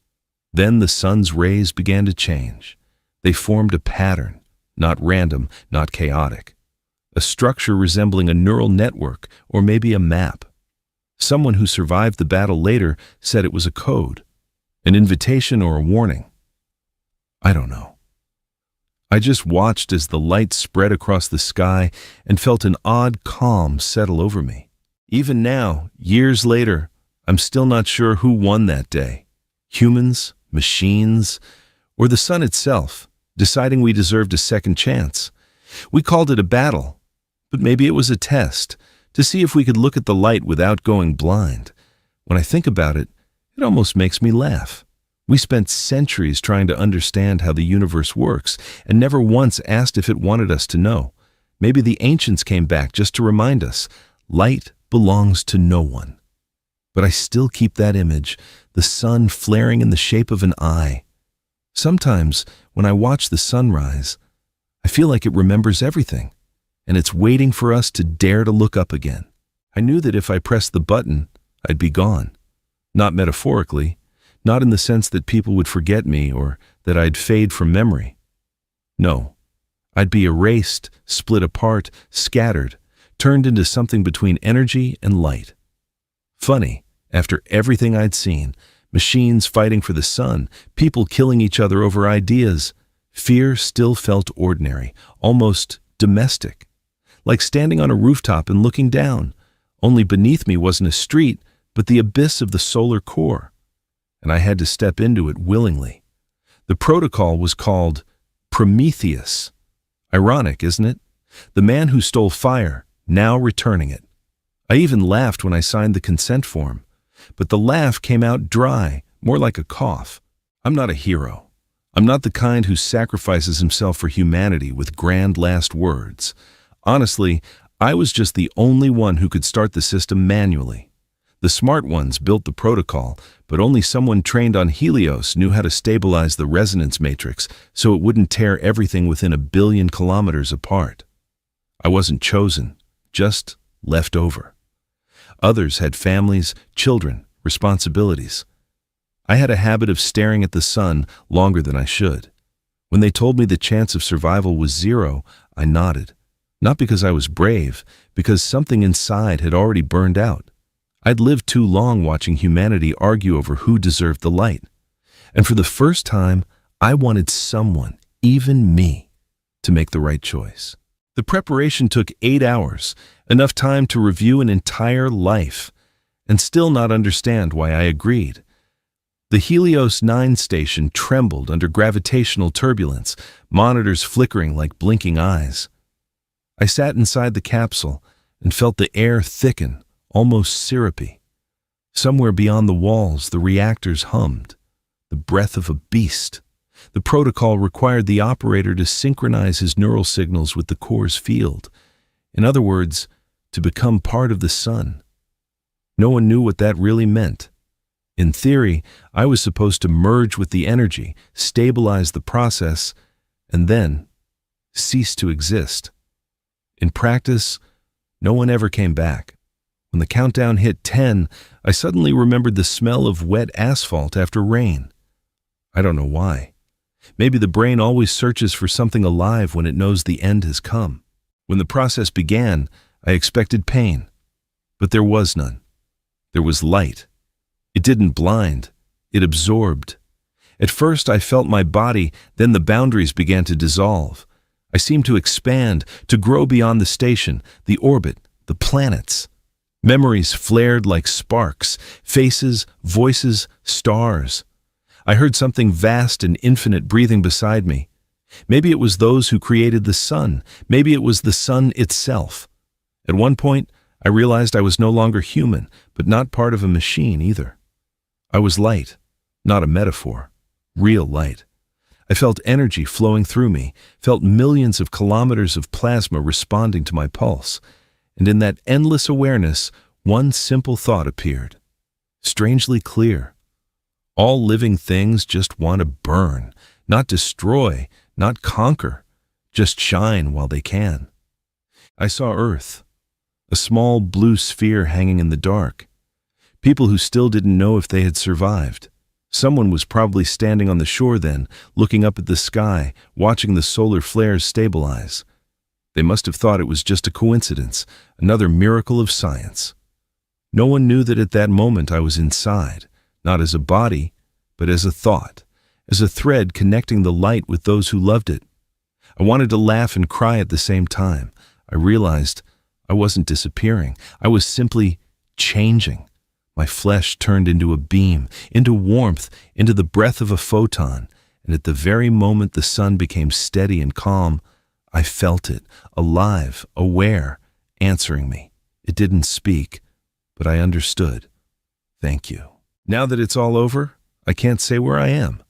Then the sun's rays began to change. They formed a pattern, not random, not chaotic. A structure resembling a neural network or maybe a map. Someone who survived the battle later said it was a code, an invitation or a warning. I don't know. I just watched as the light spread across the sky and felt an odd calm settle over me. Even now, years later, I'm still not sure who won that day. Humans, machines, or the sun itself. deciding we deserved a second chance. We called it a battle, but maybe it was a test to see if we could look at the light without going blind. When I think about it, it almost makes me laugh. We spent centuries trying to understand how the universe works and never once asked if it wanted us to know. Maybe the ancients came back just to remind us, light belongs to no one. But I still keep that image, the sun flaring in the shape of an eye. Sometimes, when I watch the sunrise, I feel like it remembers everything, and it's waiting for us to dare to look up again. I knew that if I pressed the button, I'd be gone. Not metaphorically, not in the sense that people would forget me or that I'd fade from memory. No, I'd be erased, split apart, scattered, turned into something between energy and light. Funny, after everything I'd seen, machines fighting for the sun, people killing each other over ideas, fear still felt ordinary, almost domestic. Like standing on a rooftop and looking down, only beneath me wasn't a street, but the abyss of the solar core. And I had to step into it willingly. The protocol was called Prometheus. Ironic, isn't it? The man who stole fire, now returning it. I even laughed when I signed the consent form, but the laugh came out dry, more like a cough. I'm not a hero. I'm not the kind who sacrifices himself for humanity with grand last words. Honestly, I was just the only one who could start the system manually. The smart ones built the protocol, but only someone trained on Helios knew how to stabilize the resonance matrix so it wouldn't tear everything within 1 billion kilometers apart. I wasn't chosen, just left over. Others had families, children, responsibilities. I had a habit of staring at the sun longer than I should. When they told me the chance of survival was 0, I nodded. Not because I was brave, because something inside had already burned out. I'd lived too long watching humanity argue over who deserved the light. And for the first time, I wanted someone, even me, to make the right choice. The preparation took 8 hours, enough time to review an entire life, and still not understand why I agreed. The Helios 9 station trembled under gravitational turbulence, monitors flickering like blinking eyes. I sat inside the capsule and felt the air thicken, almost syrupy. Somewhere beyond the walls, the reactors hummed, the breath of a beast. The protocol required the operator to synchronize his neural signals with the core's field. In other words, to become part of the sun. No one knew what that really meant. In theory, I was supposed to merge with the energy, stabilize the process, and then cease to exist. In practice, no one ever came back. When the countdown hit 10, I suddenly remembered the smell of wet asphalt after rain. I don't know why. Maybe the brain always searches for something alive when it knows the end has come. When the process began, I expected pain, but there was none. There was light. It didn't blind, it absorbed. At first I felt my body, then the boundaries began to dissolve. I seemed to expand, to grow beyond the station, the orbit, the planets. Memories flared like sparks, faces, voices, stars. I heard something vast and infinite breathing beside me. Maybe it was those who created the sun. Maybe it was the sun itself. At one point, I realized I was no longer human, but not part of a machine either. I was light, not a metaphor, real light. I felt energy flowing through me, felt millions of kilometers of plasma responding to my pulse. And in that endless awareness, one simple thought appeared, strangely clear. All living things just want to burn, not destroy, not conquer, just shine while they can. I saw Earth, a small blue sphere hanging in the dark. People who still didn't know if they had survived. Someone was probably standing on the shore then, looking up at the sky, watching the solar flares stabilize. They must have thought it was just a coincidence, another miracle of science. No one knew that at that moment I was inside, not as a body, but as a thought, as a thread connecting the light with those who loved it. I wanted to laugh and cry at the same time. I realized I wasn't disappearing. I was simply changing. My flesh turned into a beam, into warmth, into the breath of a photon, and at the very moment the sun became steady and calm, I felt it, alive, aware, answering me. It didn't speak, but I understood. Thank you. Now that it's all over, I can't say where I am.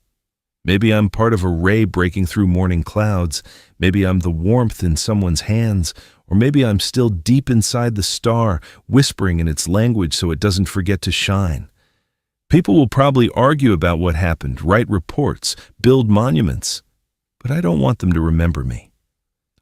Maybe I'm part of a ray breaking through morning clouds, maybe I'm the warmth in someone's hands, or maybe I'm still deep inside the star, whispering in its language so it doesn't forget to shine. People will probably argue about what happened, write reports, build monuments, but I don't want them to remember me.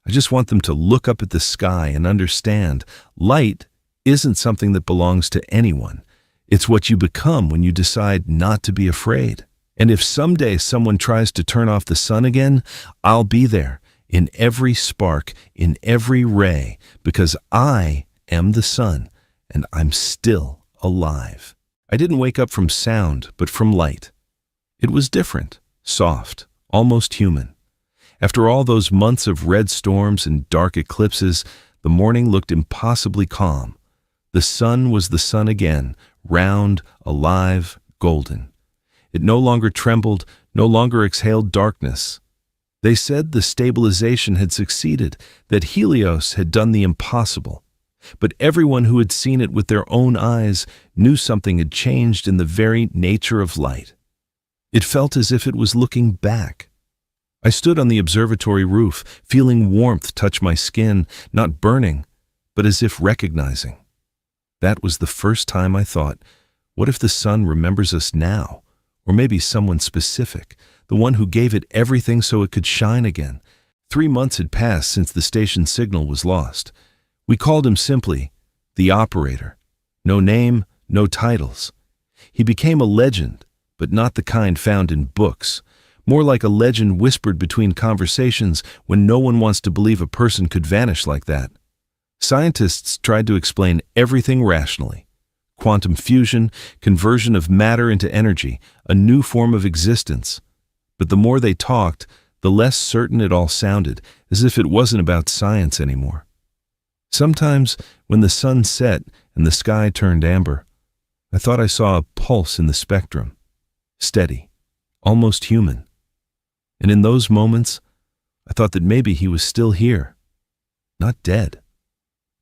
I just want them to look up at the sky and understand light isn't something that belongs to anyone. It's what you become when you decide not to be afraid. And if someday someone tries to turn off the sun again, I'll be there, in every spark, in every ray, because I am the sun, and I'm still alive. I didn't wake up from sound, but from light. It was different, soft, almost human. After all those months of red storms and dark eclipses, the morning looked impossibly calm. The sun was the sun again, round, alive, golden. It no longer trembled, no longer exhaled darkness. They said the stabilization had succeeded, that Helios had done the impossible. But everyone who had seen it with their own eyes knew something had changed in the very nature of light. It felt as if it was looking back. I stood on the observatory roof, feeling warmth touch my skin, not burning, but as if recognizing. That was the first time I thought, what if the sun remembers us now? Or maybe someone specific, the one who gave it everything so it could shine again. 3 months had passed since the station signal was lost. We called him simply the operator. No name, no titles. He became a legend, but not the kind found in books. More like a legend whispered between conversations when no one wants to believe a person could vanish like that. Scientists tried to explain everything rationally. Quantum fusion, conversion of matter into energy, a new form of existence. But the more they talked, the less certain it all sounded, as if it wasn't about science anymore. Sometimes, when the sun set and the sky turned amber, I thought I saw a pulse in the spectrum, steady, almost human. And in those moments, I thought that maybe he was still here, not dead,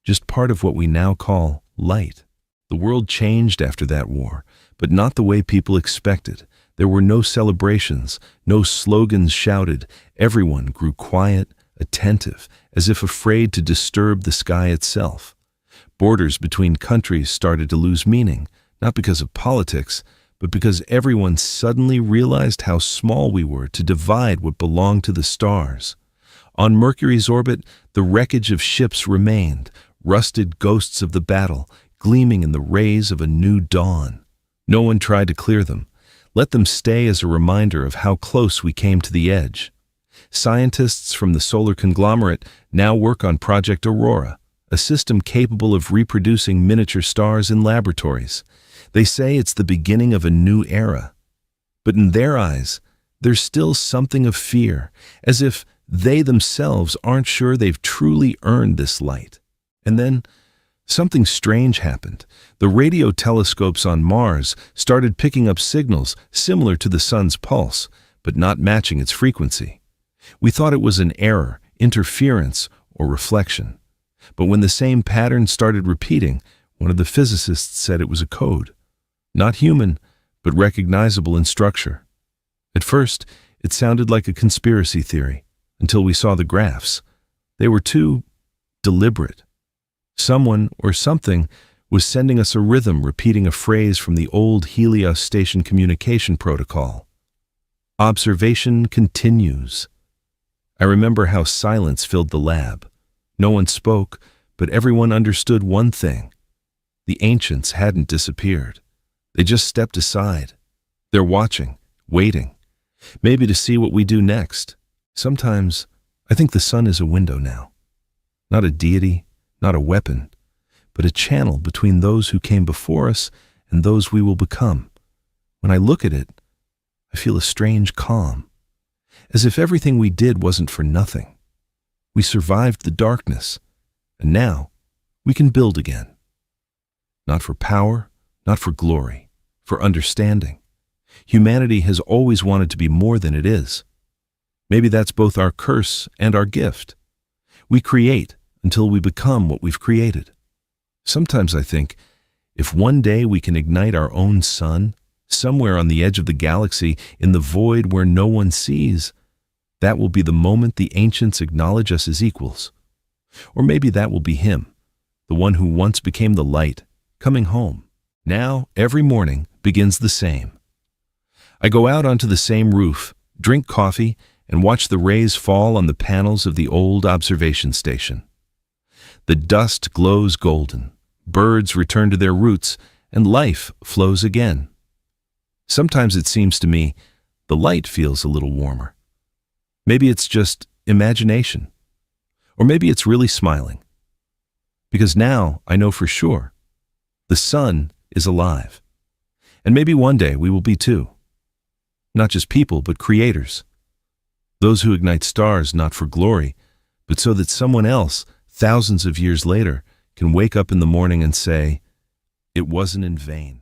just part of what we now call light. The world changed after that war, but not the way people expected. There were no celebrations, no slogans shouted. Everyone grew quiet, attentive, as if afraid to disturb the sky itself. Borders between countries started to lose meaning, not because of politics, but because everyone suddenly realized how small we were to divide what belonged to the stars. On Mercury's orbit, the wreckage of ships remained, rusted ghosts of the battle, gleaming in the rays of a new dawn. No one tried to clear them. Let them stay as a reminder of how close we came to the edge. Scientists from the solar conglomerate now work on Project Aurora, a system capable of reproducing miniature stars in laboratories. They say it's the beginning of a new era. But in their eyes, there's still something of fear, as if they themselves aren't sure they've truly earned this light. And then, something strange happened. The radio telescopes on Mars started picking up signals similar to the sun's pulse, but not matching its frequency. We thought it was an error, interference, or reflection. But when the same pattern started repeating, one of the physicists said it was a code. Not human, but recognizable in structure. At first, it sounded like a conspiracy theory, until we saw the graphs. They were too deliberate. Someone or something was sending us a rhythm repeating a phrase from the old Helios station communication protocol. Observation continues. I remember how silence filled the lab. No one spoke, but everyone understood one thing. The ancients hadn't disappeared. They just stepped aside. They're watching, waiting, maybe to see what we do next. Sometimes, I think the sun is a window now. Not a deity, not a weapon, but a channel between those who came before us and those we will become. When I look at it, I feel a strange calm, as if everything we did wasn't for nothing. We survived the darkness, and now we can build again. Not for power, not for glory, for understanding. Humanity has always wanted to be more than it is. Maybe that's both our curse and our gift. We create until we become what we've created. Sometimes I think, if one day we can ignite our own sun, somewhere on the edge of the galaxy, in the void where no one sees, that will be the moment the ancients acknowledge us as equals. Or maybe that will be him, the one who once became the light, coming home. Now, every morning begins the same. I go out onto the same roof, drink coffee, and watch the rays fall on the panels of the old observation station. The dust glows golden, birds return to their roots, and life flows again. Sometimes it seems to me the light feels a little warmer. Maybe it's just imagination. Or maybe it's really smiling. Because now I know for sure the sun is alive. And maybe one day we will be too. Not just people, but creators. Those who ignite stars not for glory, but so that someone else, thousands of years later, can wake up in the morning and say, "It wasn't in vain."